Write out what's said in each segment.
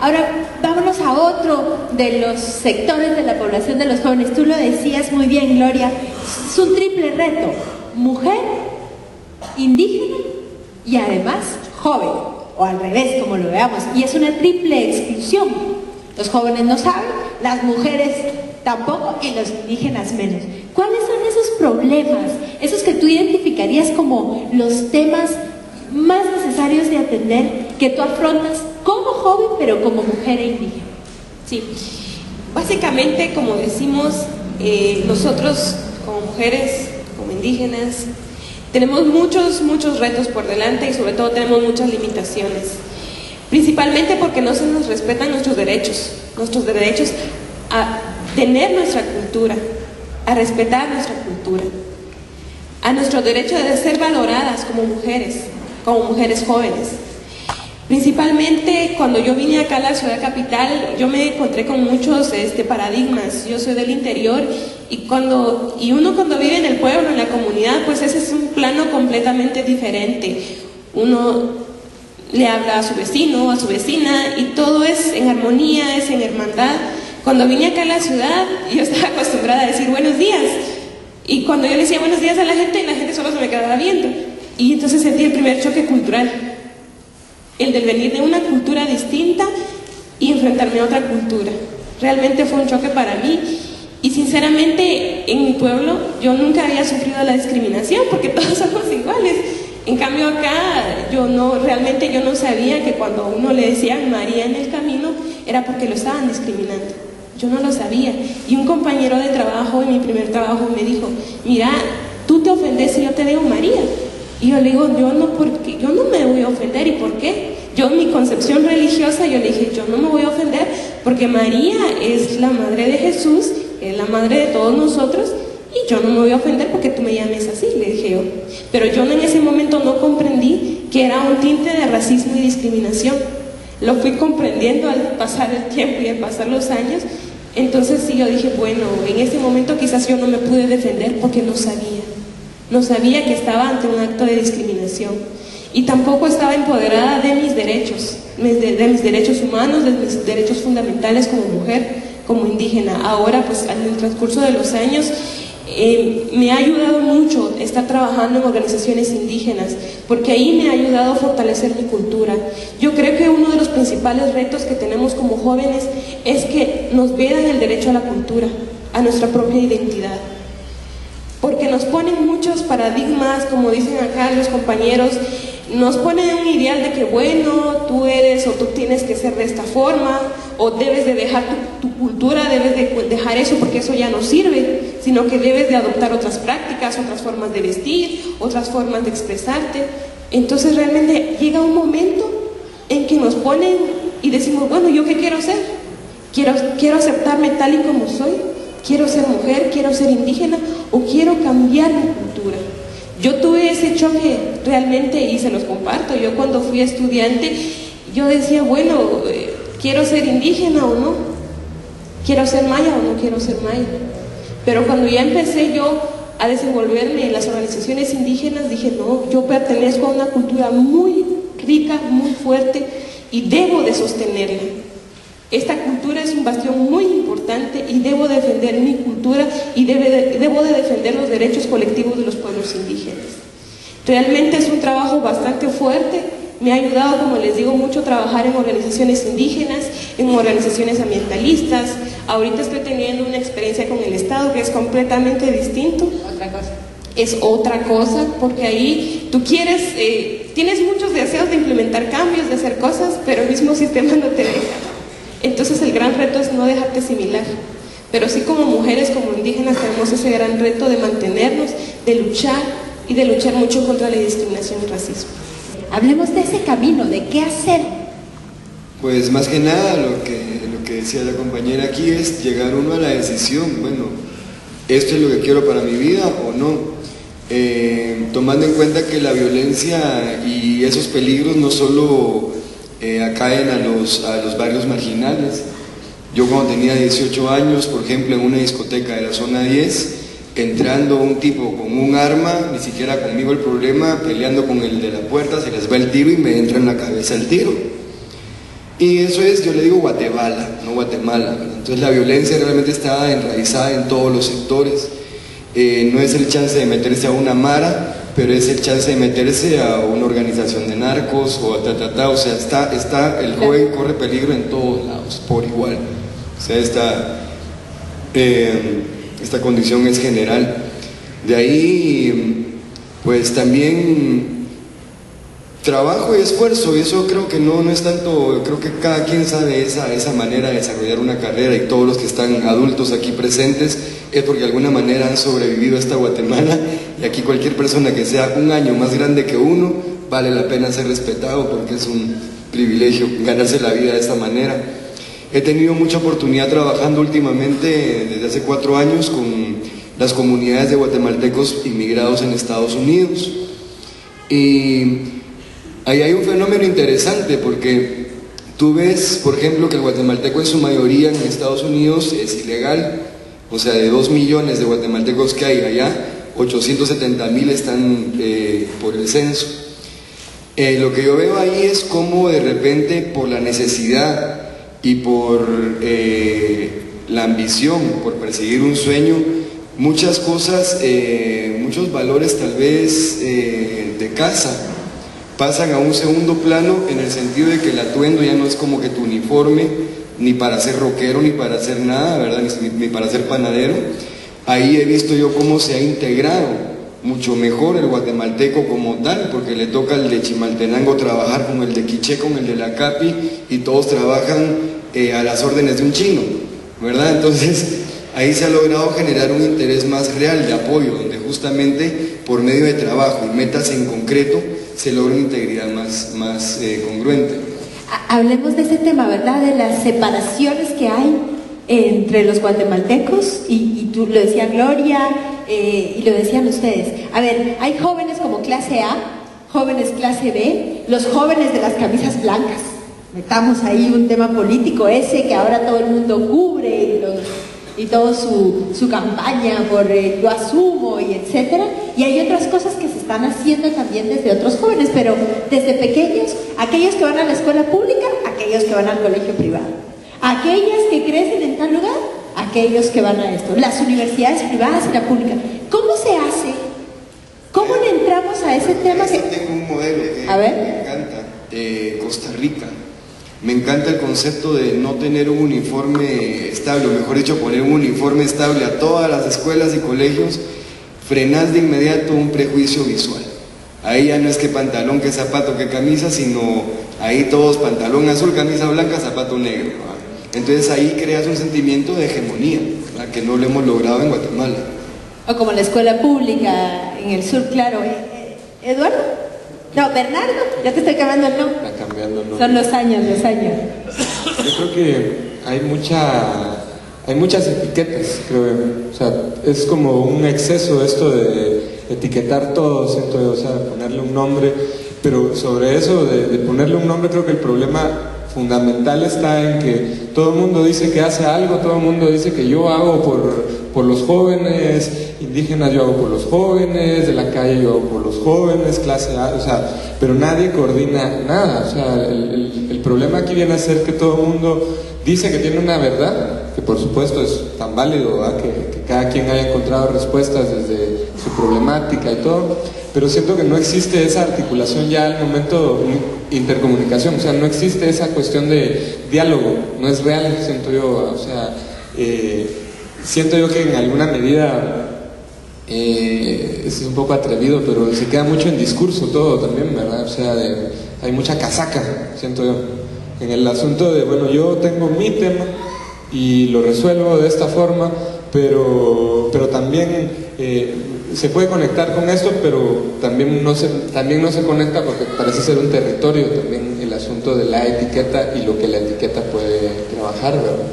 Ahora, vámonos a otro de los sectores de la población de los jóvenes. Tú lo decías muy bien, Gloria, es un triple reto: mujer, indígena y además joven, o al revés, como lo veamos, y es una triple exclusión. Los jóvenes no saben, las mujeres tampoco y los indígenas menos. ¿Cuáles son esos problemas, esos que tú identificarías como los temas más necesarios de atender que tú afrontas como joven pero como mujer e indígena? Sí, básicamente, como decimos, nosotros como mujeres, como indígenas, tenemos muchos retos por delante y sobre todo tenemos muchas limitaciones, principalmente porque no se nos respetan nuestros derechos a tener nuestra cultura, a respetar nuestra cultura, a nuestro derecho de ser valoradas como mujeres jóvenes. Principalmente cuando yo vine acá a la ciudad capital, yo me encontré con muchos paradigmas. Yo soy del interior y uno cuando vive en el pueblo, en la comunidad, pues ese es un plano completamente diferente. Uno le habla a su vecino, a su vecina, y todo es en armonía, es en hermandad. Cuando vine acá a la ciudad, yo estaba acostumbrada a decir buenos días, y cuando yo le decía buenos días a la gente solo se me quedaba viendo, y entonces sentí el primer choque cultural, el del venir de una cultura distinta y enfrentarme a otra cultura. Realmente fue un choque para mí, y sinceramente en mi pueblo yo nunca había sufrido la discriminación porque todos somos iguales. En cambio acá yo no sabía que cuando a uno le decían María en el camino era porque lo estaban discriminando. Yo no lo sabía, y un compañero de trabajo, en mi primer trabajo, me dijo: mira, tú te ofendes si yo te digo María. Y yo le digo, yo no me voy a ofender. ¿Y por qué? Yo, en mi concepción religiosa, yo le dije, yo no me voy a ofender porque María es la madre de Jesús, es la madre de todos nosotros, y yo no me voy a ofender porque tú me llames así, le dije yo. Pero yo en ese momento no comprendí que era un tinte de racismo y discriminación. Lo fui comprendiendo al pasar el tiempo y al pasar los años. Entonces sí, yo dije, bueno, en ese momento quizás yo no me pude defender porque no sabía que estaba ante un acto de discriminación, y tampoco estaba empoderada de mis derechos, de mis derechos humanos, de mis derechos fundamentales como mujer, como indígena. Ahora, pues en el transcurso de los años, me ha ayudado mucho estar trabajando en organizaciones indígenas, porque ahí me ha ayudado a fortalecer mi cultura. Yo creo que uno de los principales retos que tenemos como jóvenes es que nos vedan el derecho a la cultura, a nuestra propia identidad, porque nos ponen muchos paradigmas, como dicen acá los compañeros, nos ponen un ideal de que bueno, tú eres o tú tienes que ser de esta forma, o debes de dejar tu cultura, debes de dejar eso porque eso ya no sirve, sino que debes de adoptar otras prácticas, otras formas de vestir, otras formas de expresarte. Entonces realmente llega un momento en que nos ponen y decimos, bueno, ¿yo qué quiero ser? ¿Quiero aceptarme tal y como soy? ¿Quiero ser mujer? ¿Quiero ser indígena? ¿O quiero cambiar mi cultura? Yo tuve ese choque realmente y se los comparto. Yo cuando fui estudiante, yo decía, bueno, ¿quiero ser indígena o no? ¿Quiero ser maya o no quiero ser maya? Pero cuando ya empecé yo a desenvolverme en las organizaciones indígenas, dije, no, yo pertenezco a una cultura muy rica, muy fuerte, y debo de sostenerla. Esta cultura es un bastión muy importante y debo defender mi cultura y debo de defender los derechos colectivos de los pueblos indígenas. Realmente es un trabajo bastante fuerte. Me ha ayudado, como les digo, mucho trabajar en organizaciones indígenas, en organizaciones ambientalistas. Ahorita estoy teniendo una experiencia con el Estado que es completamente distinto. Otra cosa. Es otra cosa, porque ahí tú tienes muchos deseos de implementar cambios, de hacer cosas, pero el mismo sistema no te deja. Entonces el gran reto es no dejarte asimilar, pero sí como mujeres, como indígenas, tenemos ese gran reto de mantenernos, de luchar y de luchar mucho contra la discriminación y racismo. Hablemos de ese camino, de qué hacer. Pues más que nada lo que decía la compañera aquí es llegar uno a la decisión, bueno, esto es lo que quiero para mi vida o no, tomando en cuenta que la violencia y esos peligros no solo acaen a los barrios marginales. Yo cuando tenía 18 años, por ejemplo, en una discoteca de la zona 10, entrando un tipo con un arma, ni siquiera conmigo el problema, peleando con el de la puerta, se les va el tiro y me entra en la cabeza el tiro. Y eso es, yo le digo Guatemala, no Guatemala, ¿verdad? Entonces la violencia realmente está enraizada en todos los sectores. No es el chance de meterse a una mara, pero es el chance de meterse a una organización de narcos o a o sea, el joven corre peligro en todos lados, por igual. O sea, esta condición es general. De ahí, pues también trabajo y esfuerzo, y eso creo que no es tanto, creo que cada quien sabe esa manera de desarrollar una carrera, y todos los que están adultos aquí presentes es porque de alguna manera han sobrevivido a esta Guatemala, y aquí cualquier persona que sea un año más grande que uno vale la pena ser respetado porque es un privilegio ganarse la vida de esta manera. He tenido mucha oportunidad trabajando últimamente, desde hace 4 años, con las comunidades de guatemaltecos inmigrados en Estados Unidos, y ahí hay un fenómeno interesante porque tú ves, por ejemplo, que el guatemalteco en su mayoría en Estados Unidos es ilegal. O sea, de 2 millones de guatemaltecos que hay allá, 870,000 están por el censo. Lo que yo veo ahí es cómo de repente por la necesidad y por la ambición, por perseguir un sueño, muchas cosas, muchos valores tal vez de casa pasan a un segundo plano, en el sentido de que el atuendo ya no es como que tu uniforme, ni para ser rockero, ni para hacer nada, ¿verdad? Ni para ser panadero. Ahí he visto yo cómo se ha integrado mucho mejor el guatemalteco como tal, porque le toca al de Chimaltenango trabajar con el de Quiché, con el de la Capi, y todos trabajan a las órdenes de un chino, ¿verdad? Entonces ahí se ha logrado generar un interés más real de apoyo, donde justamente por medio de trabajo y metas en concreto se logra una integridad más congruente. Hablemos de ese tema, ¿verdad? De las separaciones que hay entre los guatemaltecos, y tú lo decía Gloria, y lo decían ustedes. A ver, hay jóvenes como clase A, jóvenes clase B, los jóvenes de las camisas blancas. Metamos ahí un tema político ese que ahora todo el mundo cubre, y toda su campaña por yo asumo y etcétera, y hay otras cosas que se están haciendo también desde otros jóvenes, pero desde pequeños, aquellos que van a la escuela pública, aquellos que van al colegio privado, aquellas que crecen en tal lugar, aquellos que van a esto, las universidades privadas y la pública. ¿Cómo se hace? ¿Cómo le entramos a ese tema? Tengo un modelo que me encanta, Costa Rica. Me encanta el concepto de no tener un uniforme estable, o mejor dicho, poner un uniforme estable a todas las escuelas y colegios. Frenas de inmediato un prejuicio visual. Ahí ya no es que pantalón, que zapato, que camisa, sino ahí todos pantalón azul, camisa blanca, zapato negro, ¿verdad? Entonces ahí creas un sentimiento de hegemonía, ¿verdad? Que no lo hemos logrado en Guatemala. O como la escuela pública en el sur, claro. ¿Eduardo? No, Bernardo, ya te estoy cambiando el nombre. Está cambiando el nombre. Son los años. Yo creo que hay muchas etiquetas, creo yo. O sea, es como un exceso esto de etiquetar todo, siento yo, o sea, ponerle un nombre. Pero sobre eso de ponerle un nombre, creo que el problema fundamental está en que todo el mundo dice que hace algo, todo el mundo dice que yo hago por los jóvenes indígenas, yo hago por los jóvenes, de la calle yo hago por los jóvenes, clase A, o sea, pero nadie coordina nada. O sea, el problema aquí viene a ser que todo el mundo dice que tiene una verdad, que por supuesto es tan válido, ¿verdad? Que cada quien haya encontrado respuestas desde su problemática y todo, pero siento que no existe esa articulación ya al momento de intercomunicación. O sea, no existe esa cuestión de diálogo, no es real, siento yo. O sea, siento yo que en alguna medida es un poco atrevido, pero se queda mucho en discurso todo también, ¿verdad? O sea, hay mucha casaca, siento yo, en el asunto de, bueno, yo tengo mi tema y lo resuelvo de esta forma, pero también se puede conectar con esto, pero también no se conecta porque parece ser un territorio también el asunto de la etiqueta y lo que la etiqueta puede trabajar, ¿verdad?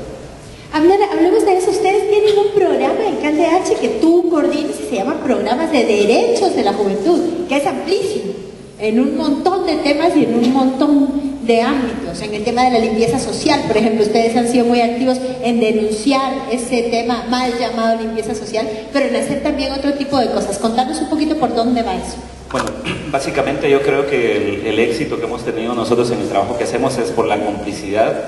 Hablemos de eso. Ustedes tienen un programa en CalDH que tú coordinas y se llama Programas de Derechos de la Juventud, que es amplísimo, en un montón de temas y en un montón de ámbitos. En el tema de la limpieza social, por ejemplo, ustedes han sido muy activos en denunciar ese tema mal llamado limpieza social, pero en hacer también otro tipo de cosas. Contanos un poquito por dónde va eso. Bueno, básicamente yo creo que el éxito que hemos tenido nosotros en el trabajo que hacemos es por la complicidad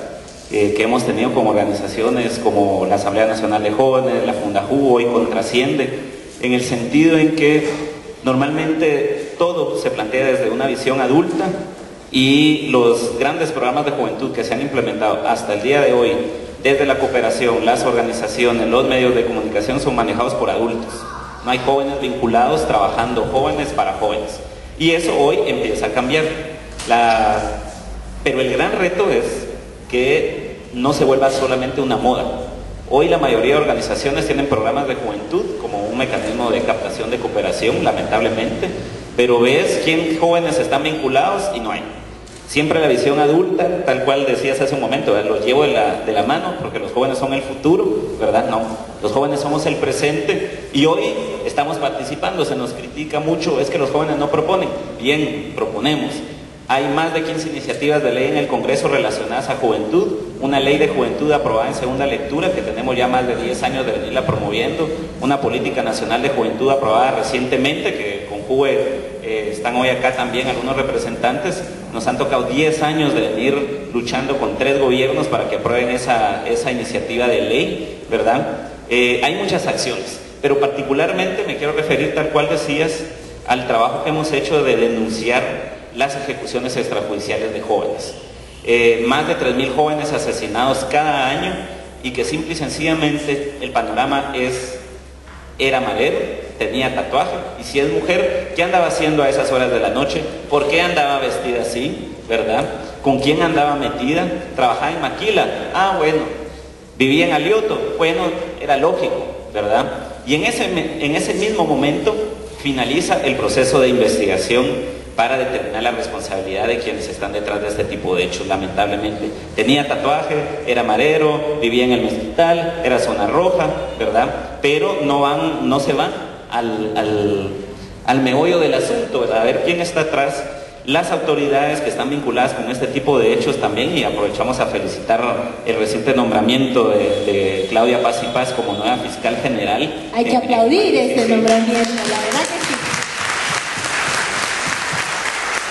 que hemos tenido con organizaciones como la Asamblea Nacional de Jóvenes, la Fundajuvo, hoy con Trasciende, en el sentido en que normalmente todo se plantea desde una visión adulta y los grandes programas de juventud que se han implementado hasta el día de hoy, desde la cooperación, las organizaciones, los medios de comunicación, son manejados por adultos. No hay jóvenes vinculados trabajando jóvenes para jóvenes. Y eso hoy empieza a cambiar. Pero el gran reto es que no se vuelva solamente una moda. Hoy la mayoría de organizaciones tienen programas de juventud como un mecanismo de captación de cooperación, lamentablemente, pero ves quién jóvenes están vinculados y no hay. Siempre la visión adulta, tal cual decías hace un momento, los llevo de la mano porque los jóvenes son el futuro, ¿verdad? No, los jóvenes somos el presente y hoy estamos participando. Se nos critica mucho, es que los jóvenes no proponen. Bien, proponemos. Hay más de 15 iniciativas de ley en el Congreso relacionadas a juventud, una ley de juventud aprobada en segunda lectura que tenemos ya más de 10 años de venirla promoviendo, una política nacional de juventud aprobada recientemente que con JUVE están hoy acá también algunos representantes. Nos han tocado 10 años de venir luchando con 3 gobiernos para que aprueben esa iniciativa de ley, ¿verdad? Hay muchas acciones, pero particularmente me quiero referir, tal cual decías, al trabajo que hemos hecho de denunciar las ejecuciones extrajudiciales de jóvenes. Más de 3.000 jóvenes asesinados cada año y que simple y sencillamente el panorama era marero, tenía tatuaje, y si es mujer, ¿qué andaba haciendo a esas horas de la noche? ¿Por qué andaba vestida así? ¿Verdad? ¿Con quién andaba metida? ¿Trabajaba en Maquila? Ah, bueno. ¿Vivía en Alioto? Bueno, era lógico, ¿verdad? Y en ese mismo momento finaliza el proceso de investigación para determinar la responsabilidad de quienes están detrás de este tipo de hechos, lamentablemente. Tenía tatuaje, era marero, vivía en el mezquital, era zona roja, ¿verdad? Pero no se van al meollo del asunto, ¿verdad? A ver quién está atrás. Las autoridades que están vinculadas con este tipo de hechos también, y aprovechamos a felicitar el reciente nombramiento de Claudia Paz y Paz como nueva fiscal general. Hay que aplaudir este nombramiento, la verdad que sí.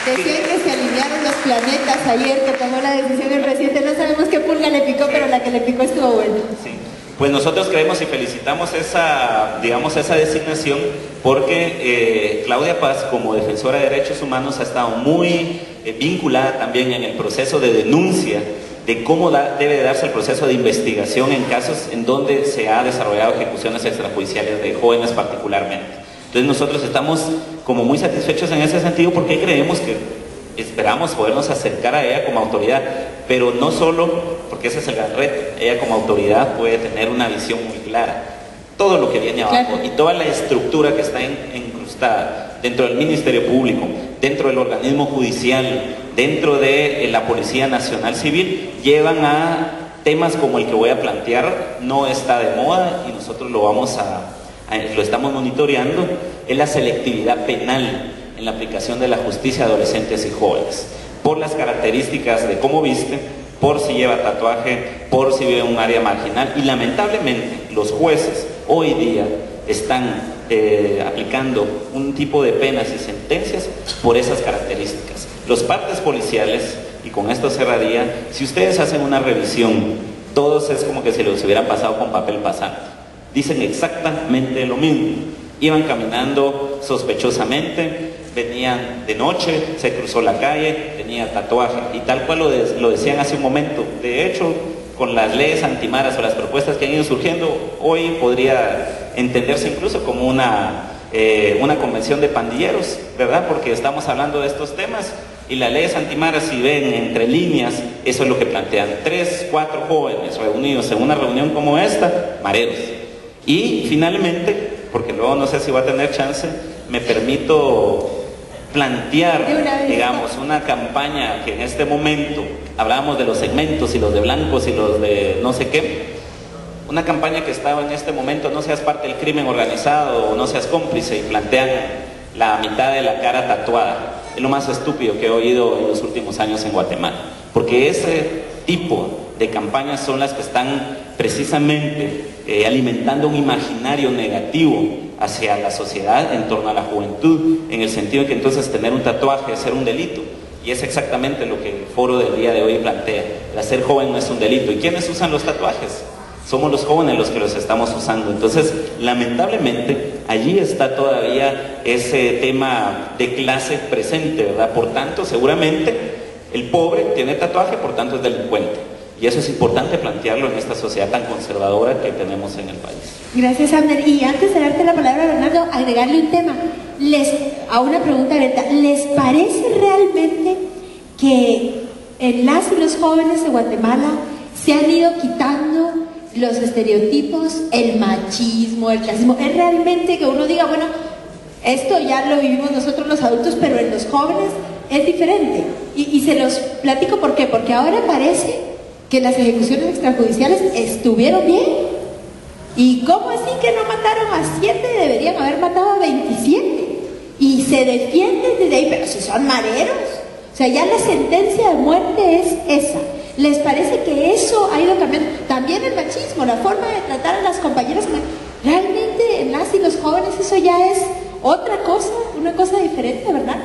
Decían que se alinearon los planetas ayer, que tomó la decisión el presidente. No sabemos qué pulga le picó, pero la que le picó estuvo buena. Sí. Pues nosotros creemos y felicitamos esa designación porque Claudia Paz, como defensora de derechos humanos, ha estado muy vinculada también en el proceso de denuncia de cómo debe darse el proceso de investigación en casos en donde se ha desarrollado ejecuciones extrajudiciales de jóvenes particularmente. Entonces nosotros estamos como muy satisfechos en ese sentido porque creemos que esperamos podernos acercar a ella como autoridad, pero no solo porque ese es el gran reto. Ella como autoridad puede tener una visión muy clara. Todo lo que viene abajo y toda la estructura que está incrustada dentro del Ministerio Público, dentro del organismo judicial, dentro de la Policía Nacional Civil, llevan a temas como el que voy a plantear. No está de moda y nosotros lo estamos monitoreando, es la selectividad penal en la aplicación de la justicia a adolescentes y jóvenes, por las características de cómo viste, por si lleva tatuaje, por si vive en un área marginal, y lamentablemente los jueces hoy día están aplicando un tipo de penas y sentencias por esas características. Los partes policiales, y con esto cerraría, si ustedes hacen una revisión, todos es como que se los hubieran pasado con papel pasante. Dicen exactamente lo mismo. Iban caminando sospechosamente, venían de noche, se cruzó la calle, tenía tatuaje, y tal cual lo decían hace un momento. De hecho, con las leyes antimaras o las propuestas que han ido surgiendo, hoy podría entenderse incluso como una convención de pandilleros, ¿verdad? Porque estamos hablando de estos temas y las leyes antimaras, si ven entre líneas, eso es lo que plantean. 3, 4 jóvenes reunidos en una reunión como esta, mareros. Y finalmente, porque luego no sé si va a tener chance, me permito plantear, digamos, una campaña que en este momento, hablábamos de los segmentos y los de blancos y los de no sé qué, una campaña que estaba en este momento, no seas parte del crimen organizado o no seas cómplice, y plantean la mitad de la cara tatuada. Es lo más estúpido que he oído en los últimos años en Guatemala, porque ese tipo de campañas son las que están precisamente alimentando un imaginario negativo hacia la sociedad en torno a la juventud, en el sentido de que entonces tener un tatuaje es ser un delito. Y es exactamente lo que el foro del día de hoy plantea. El ser joven no es un delito. ¿Y quiénes usan los tatuajes? Somos los jóvenes los que los estamos usando. Entonces, lamentablemente, allí está todavía ese tema de clase presente, ¿verdad? Por tanto, seguramente, el pobre tiene tatuaje, por tanto es delincuente. Y eso es importante plantearlo en esta sociedad tan conservadora que tenemos en el país. Gracias, Abner. Y antes de darte la palabra, Bernardo, agregarle un tema. A una pregunta abierta. ¿Les parece realmente que en las y los jóvenes de Guatemala se han ido quitando los estereotipos, el machismo, el clasismo? ¿Es realmente que uno diga, bueno, esto ya lo vivimos nosotros los adultos, pero en los jóvenes es diferente? Y se los platico ¿por qué? Porque ahora parece que las ejecuciones extrajudiciales estuvieron bien. ¿Y cómo así que no mataron a 7? Deberían haber matado a 27. Y se defienden desde ahí, pero si son mareros. O sea, ya la sentencia de muerte es esa. ¿Les parece que eso ha ido cambiando? También el machismo, la forma de tratar a las compañeras. Realmente en las y los jóvenes eso ya es otra cosa, una cosa diferente, ¿verdad?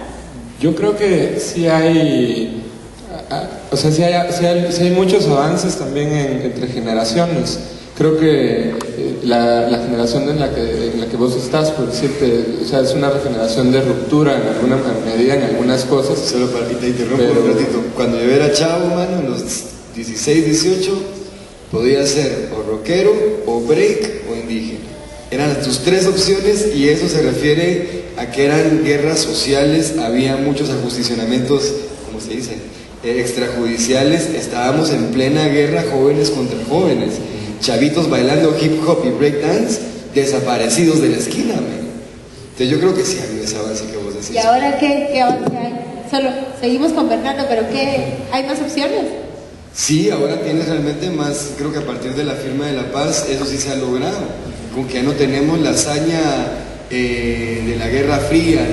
Yo creo que sí hay, o sea, sí hay muchos avances también entre generaciones. Creo que la generación en la que vos estás, por decirte, o sea, es una generación de ruptura en alguna medida, en algunas cosas. Solo para que te interrumpa un ratito. Cuando yo era chavo, mano, en los 16, 18, podía ser o rockero, o break, o indígena. Eran tus 3 opciones, y eso se refiere a que eran guerras sociales, había muchos ajusticionamientos, ¿cómo se dice?, extrajudiciales. Estábamos en plena guerra, jóvenes contra jóvenes. Chavitos bailando hip hop y break dance, desaparecidos de la esquina, man. Entonces yo creo que sí ha habido ese avance que vos decís. ¿Y ahora qué avance hay? Solo seguimos con Bernardo, pero ¿hay más opciones? Sí, ahora tienes realmente más. Creo que a partir de la firma de la paz, eso sí se ha logrado. Con que ya no tenemos la hazaña de la Guerra Fría,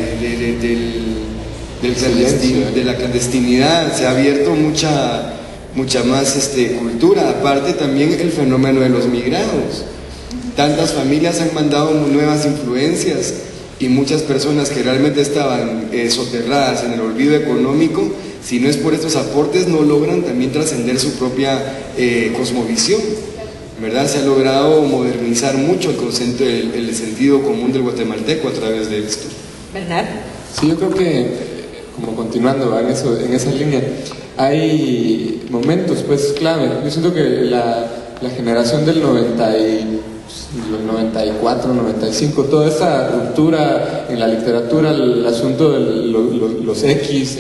de la clandestinidad. Se ha abierto mucha más cultura. Aparte también el fenómeno de los migrados. Tantas familias han mandado nuevas influencias, y muchas personas que realmente estaban soterradas en el olvido económico, si no es por estos aportes, no logran también trascender su propia cosmovisión, ¿verdad? Se ha logrado modernizar mucho el concepto, el sentido común del guatemalteco a través de esto. ¿Verdad? Sí, yo creo que, como continuando en esa línea, hay momentos pues clave. Yo siento que la generación del 94, 95, toda esta ruptura en la literatura, el asunto de los X,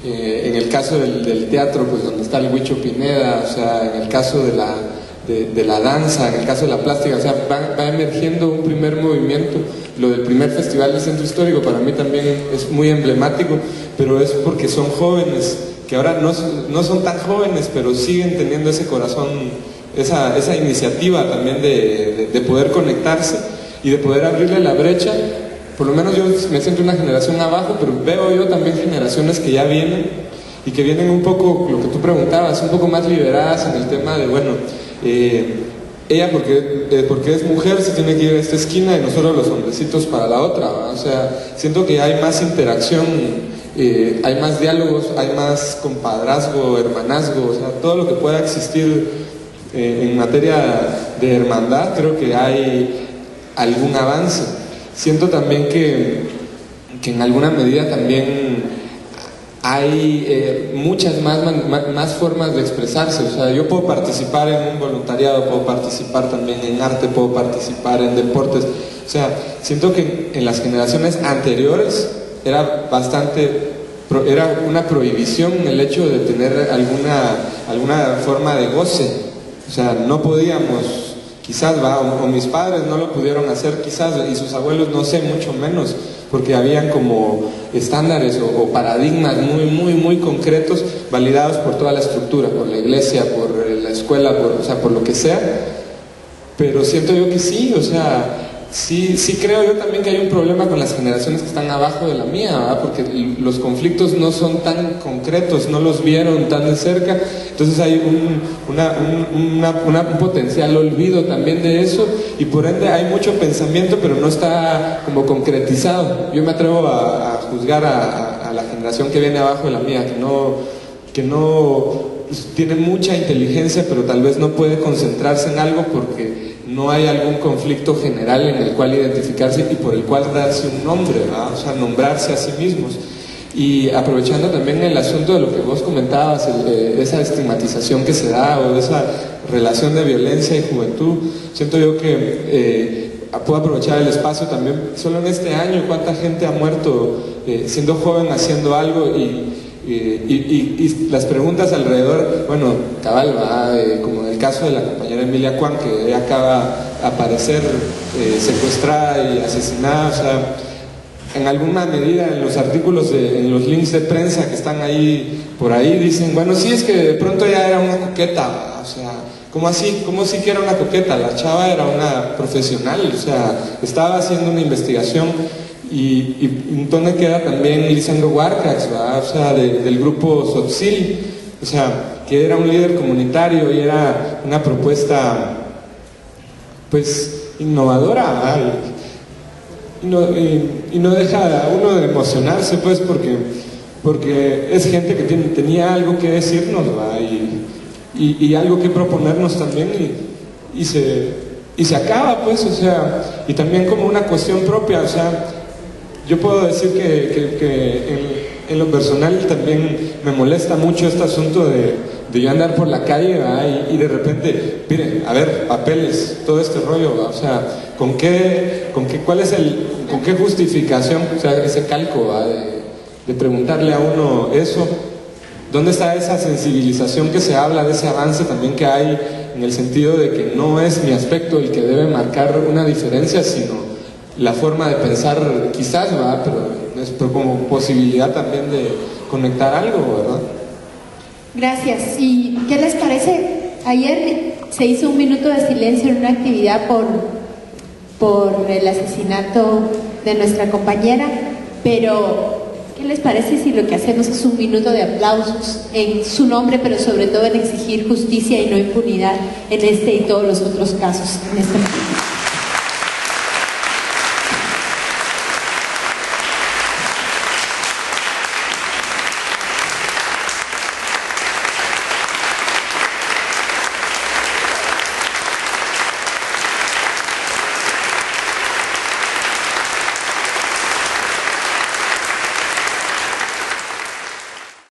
en el caso del teatro, pues donde está el Huicho Pineda, o sea, en el caso de la danza, en el caso de la plástica, o sea, va emergiendo un primer movimiento. Lo del primer festival del Centro Histórico para mí también es muy emblemático, pero es porque son jóvenes, que ahora no son tan jóvenes, pero siguen teniendo ese corazón, esa iniciativa también de poder conectarse y de poder abrirle la brecha. Por lo menos yo me siento una generación abajo, pero veo yo también generaciones que ya vienen, y que vienen un poco, lo que tú preguntabas, un poco más liberadas en el tema de, bueno, ella porque es mujer se tiene que ir a esta esquina y nosotros los hombrecitos para la otra, ¿va? O sea, siento que hay más interacción, hay más diálogos, hay más compadrazgo, hermanazgo, o sea, todo lo que pueda existir en materia de hermandad. Creo que hay algún avance. Siento también que en alguna medida también hay muchas más formas de expresarse. O sea, yo puedo participar en un voluntariado, puedo participar también en arte, puedo participar en deportes. O sea, siento que en las generaciones anteriores era una prohibición el hecho de tener alguna forma de goce. O sea, no podíamos, quizás, o mis padres no lo pudieron hacer, quizás, y sus abuelos no sé, mucho menos, porque habían como estándares o paradigmas muy concretos, validados por toda la estructura, por la iglesia, por la escuela, por lo que sea. Pero siento yo que sí, o sea, sí creo yo también que hay un problema con las generaciones que están abajo de la mía, ¿verdad? Porque los conflictos no son tan concretos, no los vieron tan de cerca, entonces hay un potencial olvido también de eso, y por ende hay mucho pensamiento pero no está como concretizado. Yo me atrevo a juzgar a la generación que viene abajo de la mía, que no tiene mucha inteligencia pero tal vez no puede concentrarse en algo porque no hay algún conflicto general en el cual identificarse y por el cual darse un nombre, ¿verdad? O sea, nombrarse a sí mismos. Y aprovechando también el asunto de lo que vos comentabas, esa estigmatización que se da o esa relación de violencia y juventud, siento yo que puedo aprovechar el espacio también. Solo en este año, ¿cuánta gente ha muerto siendo joven haciendo algo? Y las preguntas alrededor, bueno, cabal, como en el caso de la compañera Emilia Kwan, que ella acaba de aparecer secuestrada y asesinada, o sea, en alguna medida en los artículos, en los links de prensa que están ahí, por ahí, dicen, bueno, sí, es que de pronto ella era una coqueta, o sea, ¿cómo así? ¿Cómo sí que era una coqueta? La chava era una profesional, o sea, estaba haciendo una investigación. Y donde queda también Lisandro Huarcax, ¿verdad? O sea, del grupo Sotzil, o sea, que era un líder comunitario y era una propuesta, pues, innovadora, ¿verdad? Y no deja a uno de emocionarse, pues, porque es gente que tenía algo que decirnos, ¿verdad? Y algo que proponernos también, y se acaba, pues, o sea, y también como una cuestión propia, o sea, yo puedo decir que en lo personal también me molesta mucho este asunto de yo andar por la calle, ¿verdad? Y de repente, miren, a ver, papeles, todo este rollo, ¿verdad? O sea, ¿con qué justificación, o sea, ese calco, ¿verdad? De preguntarle a uno eso? ¿Dónde está esa sensibilización que se habla, de ese avance también que hay en el sentido de que no es mi aspecto el que debe marcar una diferencia, sino la forma de pensar, quizás, ¿verdad? Pero como posibilidad también de conectar algo, ¿verdad? Gracias. ¿Y qué les parece? Ayer se hizo un minuto de silencio en una actividad por el asesinato de nuestra compañera, pero ¿qué les parece si lo que hacemos es un minuto de aplausos en su nombre, pero sobre todo en exigir justicia y no impunidad en este y todos los otros casos en este momento?